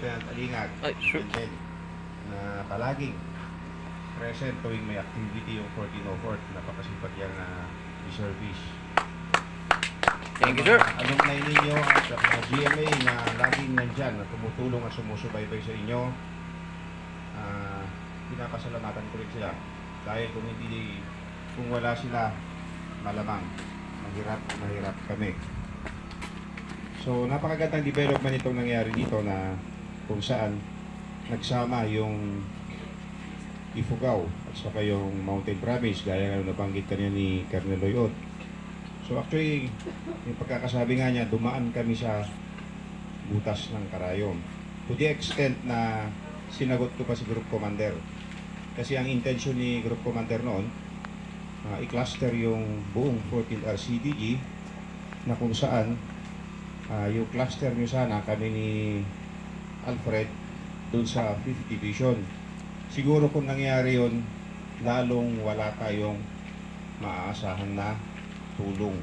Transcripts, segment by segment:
Lieutenant Alingag. Ay, sure. And then, na palaging present tuwing may activity yung 1404 na papasipag yung reservist. Thank you, sir. Alumni ninyo at mga GMA na laging nandyan na tumutulong at sumusubaybay sa inyo, pinapasalamatan ko rin sila. Dahil kung wala sila, malamang mahirap kami. So napakagandang development itong nangyari dito na kung saan nagsama yung Ifugao at saka yung Mountain Province gaya nga nabanggit kanina ni Colonel Loyod. So actually, yung pagkakasabi nga niya, dumaan kami sa butas ng karayom. To the extent na sinagot ko pa si Group Commander. Kasi ang intention ni Group Commander noon, i-cluster yung buong 14th RCDG na kung saan yung cluster nyo sana kami ni Alfred dun sa 5th Division. Siguro kung nangyari yun, lalong wala tayong maaasahan na tulong.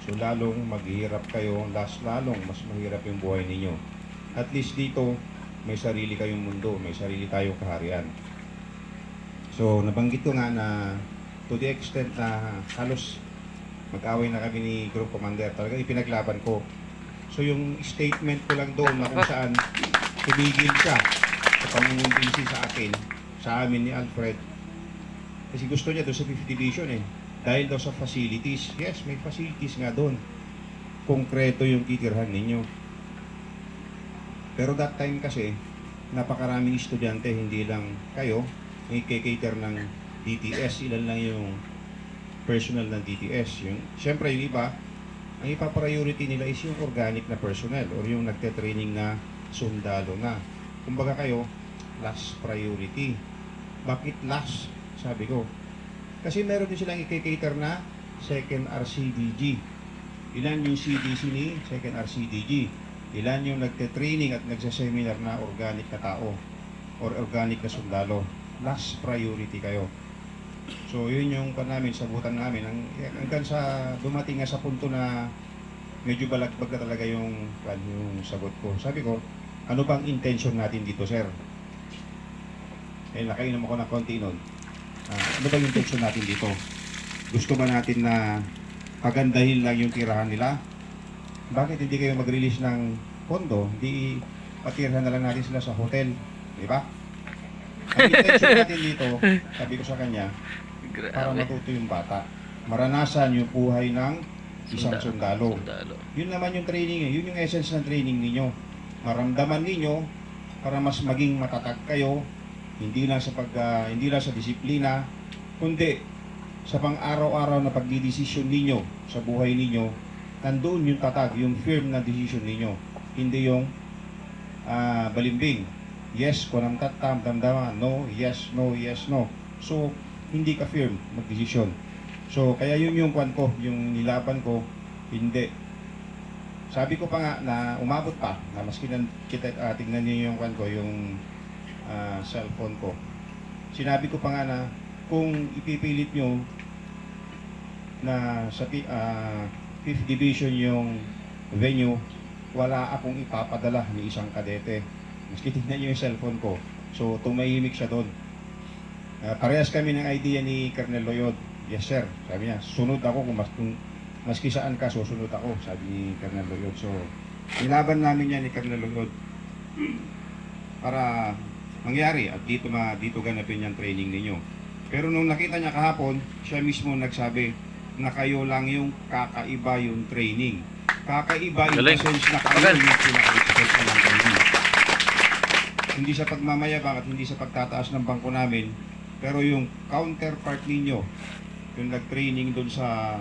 So lalong maghihirap kayo, lalong mas mahirap yung buhay ninyo. At least dito, may sarili kayong mundo, may sarili tayong kaharian. So nabanggit ko nga na to the extent na halos mag-away na kami ni Group Commander, talaga ipinaglaban ko. So yung statement ko lang doon na kung saan tumigil siya sa pangungumbinsi sa akin, sa amin ni Alfred. Kasi gusto niya doon sa 5th Division eh. Dahil daw sa facilities. Yes, may facilities nga doon. Konkreto yung titirhan ninyo. Pero that time kasi, napakaraming estudyante, hindi lang kayo, may cater ng DTS. Ilan lang yung personal ng DTS. Siyempre yung iba, ang ipa-priority nila is yung organic na personnel or yung nagte-training na sundalo na. Kumbaga kayo, last priority. Bakit last? Sabi ko. Kasi meron din silang i-cater na second RCDG. Ilan yung CDC ni second RCDG? Ilan yung nagte-training at nagsa-seminar na organic na tao or organic na sundalo? Last priority kayo. So yun yung namin, sagutan namin hanggang sa dumating nga sa punto na medyo balagbag na talaga yung sagot ko. Sabi ko, ano bang intention natin dito, sir? Eh, nakainom ako ng konti nun. Ano bang intention natin dito? Gusto ba natin na pagandahin lang yung tirahan nila? Bakit hindi kayo mag-release ng pondo? Hindi patirhan na lang natin sila sa hotel. Di ba? Ang intention natin dito, sabi ko sa kanya, para matuto yung bata. Maranasan yung buhay ng isang sundalo. Yun naman yung training, yun yung essence ng training ninyo. Maramdaman ninyo para mas maging matatag kayo, hindi lang sa disiplina, kundi sa pang-araw-araw na pagdidesisyon ninyo sa buhay ninyo, nandoon yung tatag, yung firm na decision ninyo. Hindi yung balimbing. Yes, kunang tatam, damdaman. No, yes, no, yes, no. So, hindi ka firm mag-desisyon. So, kaya yun yung kwan ko, yung nilaban ko, hindi. Sabi ko pa nga na umabot pa, na maski tingnan niyo yung kwan ko, yung cellphone ko. Sinabi ko pa nga na kung ipipilit nyo na sa 5th Division yung venue, wala akong ipapadala ni isang kadete. Maski tingnan nyo yung cellphone ko. So, tumahimik siya doon. Parehas kami ng idea ni Colonel Loyod. Yes sir, sabi niya, sunod ako kung maski saan ka, susunod ako, sabi ni Colonel Loyod. So, nilaban namin yan ni Colonel Loyod para mangyari at dito ganapin yung training ninyo. Pero nung nakita niya kahapon, siya mismo nagsabi na kayo lang yung kakaiba yung training. Kakaiba in the sense na kayo yung pinaka-expert na lang training. Hindi sa pagmamayabang at hindi sa pagtataas ng bangko namin, pero yung counterpart ninyo, yung nag-training doon sa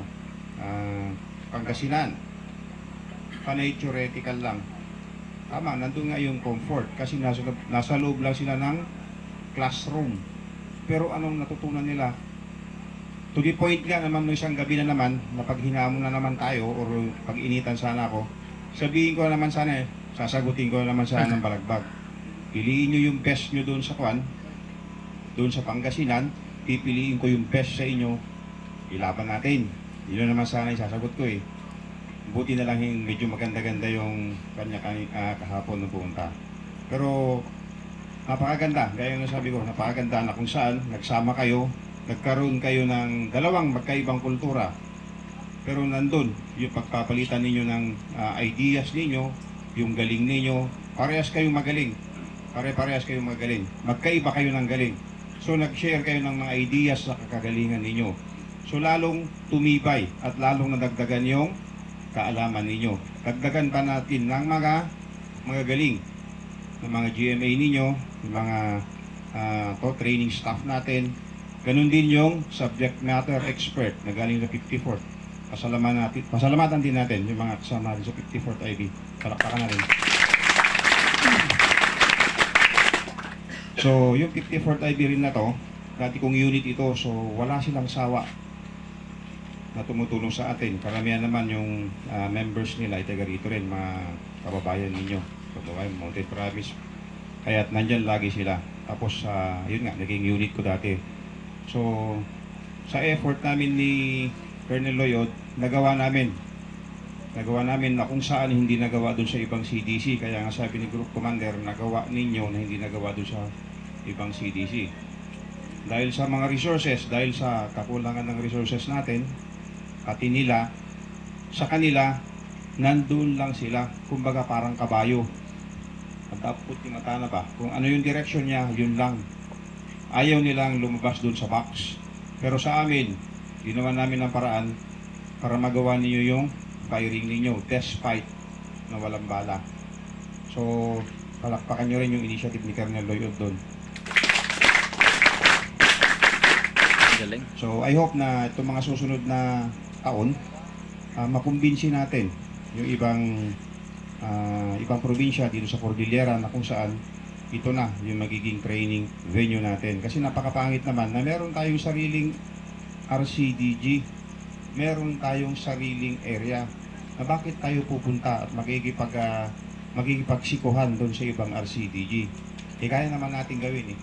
Pangasinan, panay theoretical lang. Tama, nandun nga yung comfort kasi nasa loob lang sila ng classroom. Pero anong natutunan nila? To the point nga naman, isang gabi na naman, na pag hinamon na naman tayo or pag initan sana ako, sabihin ko na naman sana sasagutin ko na naman sana ng balagbag. Piliin nyo yung best nyo doon sa doon sa Pangasinan, pipiliin ko yung best sa inyo, ilaban natin. Yun naman sana yung sasagot ko eh. Buti na lang yung medyo maganda-ganda yung kanya kahapon nung pumunta. Pero napakaganda, gaya ng sabi ko, napakaganda na kung saan nagsama kayo, nagkaroon kayo ng dalawang magkaibang kultura. Pero nandun, yung pagpapalitan ninyo ng ideas ninyo, yung galing ninyo, parehas kayong magaling. Pare-parehas kayong magaling. Magkaiba kayo ng galing. So nag-share kayo ng mga ideas sa kakagalingan ninyo. So lalong tumibay at lalong nadagdagan yung kaalaman ninyo. Dagdagan pa natin ng mga galing ng mga GMA ninyo, ng mga training staff natin. Ganun din yung subject matter expert na galing sa 54th. Pasalamatan din natin yung mga kasama sa 54th IB. Palakpakan natin. So, yung 54th IB rin na to, dati kong unit ito, so wala silang sawa na tumutulong sa atin. Karamihan naman yung members nila ay taga rito rin, mga kababayan ninyo. Kababayan, Mountain Province. Kaya't nandyan lagi sila. Tapos, yun nga, naging unit ko dati. So, sa effort namin ni Colonel Loyod, nagawa namin na kung saan hindi nagawa doon sa ibang CDC. Kaya nga sabi ni Group Commander, nagawa ninyo na hindi nagawa doon sa ibang CDC. Dahil sa mga resources, dahil sa kakulangan ng resources natin, pati nila, sa kanila, nandun lang sila. Kumbaga parang kabayo. At dapat mata na ba? Kung ano yung direction niya, yun lang. Ayaw nilang lumabas doon sa box. Pero sa amin, ginawa namin ng paraan para magawa niyo yung firing ninyo, test fight na walang bala. So, palakpakan nyo rin yung initiative ni Colonel Loyod doon. Galing. So, I hope na itong mga susunod na taon, makumbinsi natin yung ibang probinsya dito sa Cordillera na kung saan ito na yung magiging training venue natin. Kasi napakapangit naman na meron tayong sariling RCDG, meron tayong sariling area na bakit tayo pupunta at makikipagsikuhan doon sa ibang RCDG. Kaya naman natin gawin eh.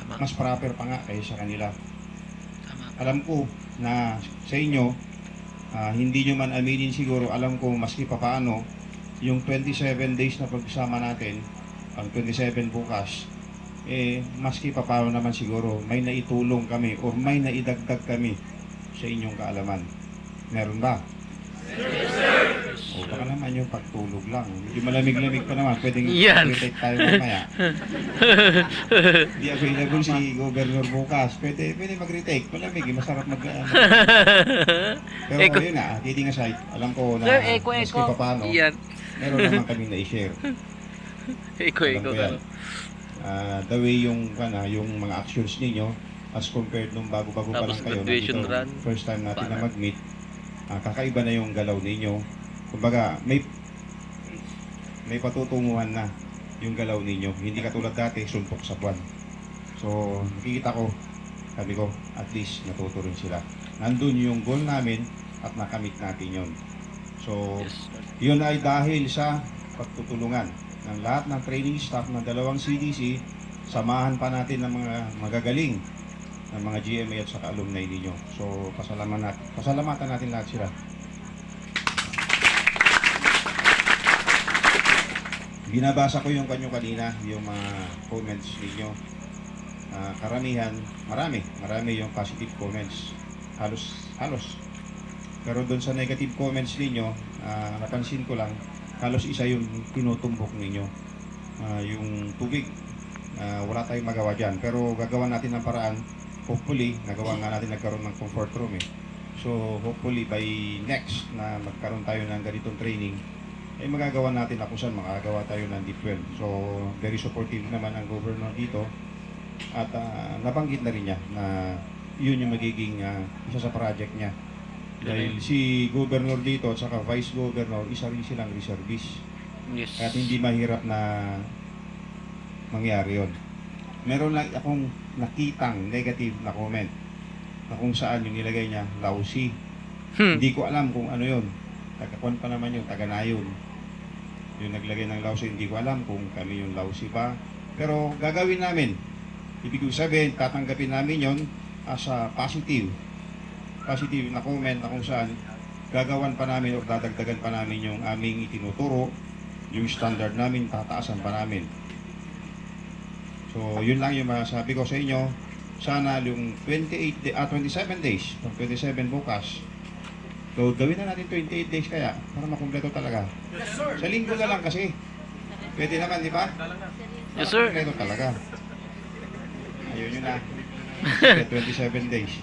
Tama. Mas proper pa nga kaysa sa kanila. Tama. Alam ko na sa inyo, hindi nyo man aminin siguro, alam ko maski pa paano, yung 27 days na pagsama natin, ang 27 bukas, maski pa paano naman siguro, may naitulong kami o may naidagdag kami sa inyong kaalaman. Meron ba? Yes, sir! O baka naman yung pagtulog lang. Medyo malamig-lamig pa naman, pwedeng Yan. retake tayo mamaya. Hindi available si Governor bukas. Pwede mag-retake. Malamig, masarap Pero yun na, kidding aside, alam ko na Sir, maski pa paano, Yan. meron naman kami na-share. Alam ko yan. The way yung mga actions ninyo as compared nung bago-bago pa Tapos lang kayo, graduation nandito, run. first time natin na Para. mag-meet, kakaiba na yung galaw ninyo. Kumbaga, may patutunguhan na yung galaw ninyo. Hindi katulad dati, suntok sa buwan. So, nakikita ko, sabi ko, at least natuto rin sila. Nandun yung goal namin at nakamit natin yun. So, Yes. yun ay dahil sa pagtutulungan ng lahat ng training staff ng dalawang CDC, samahan pa natin ng mga magagaling ng mga GMA at saka alumni ninyo. So, pasalamatan natin lahat sila. Binabasa ko yung kanyo kanina, yung mga comments ninyo. Karamihan, marami yung positive comments. Halos. Pero doon sa negative comments ninyo, napansin ko lang, halos isa yung tinutumbok ninyo. Yung tubig, wala tayong magawa dyan. Pero gagawa natin ng paraan. Hopefully, nagkaroon ng comfort room eh. So, hopefully by next na magkaroon tayo ng ganitong training, magagawa natin na kung saan makagawa tayo ng deep well. So, very supportive naman ang governor dito. At nabanggit na rin niya na yun yung magiging isa sa project niya. Dahil si governor dito at saka vice governor, isa rin silang reservist. Yes. Kaya hindi mahirap na mangyari yun. Meron lang akong nakitang negative na comment na kung saan yung nilagay niya, lousy. Hindi ko alam kung ano yun. Taga-kon pa naman yung taga-nayon. Yung naglagay ng lousy, hindi ko alam kung kami yung lousy ba. Pero gagawin namin. Ibig sabihin, tatanggapin namin yon as a positive na comment na kung saan gagawan pa namin o dadagdagan pa namin yung aming itinuturo, yung standard namin, tataasan pa namin. So, yun lang yung masasabi ko sa inyo. Sana yung 27 days, pag 27 bukas, so gawin na natin 28 days kaya, para makumpleto talaga. Sa linggo na lang kasi. Pwede naman, di ba? Yes, sir. Makumpleto talaga. Ayun yun na. 27 days.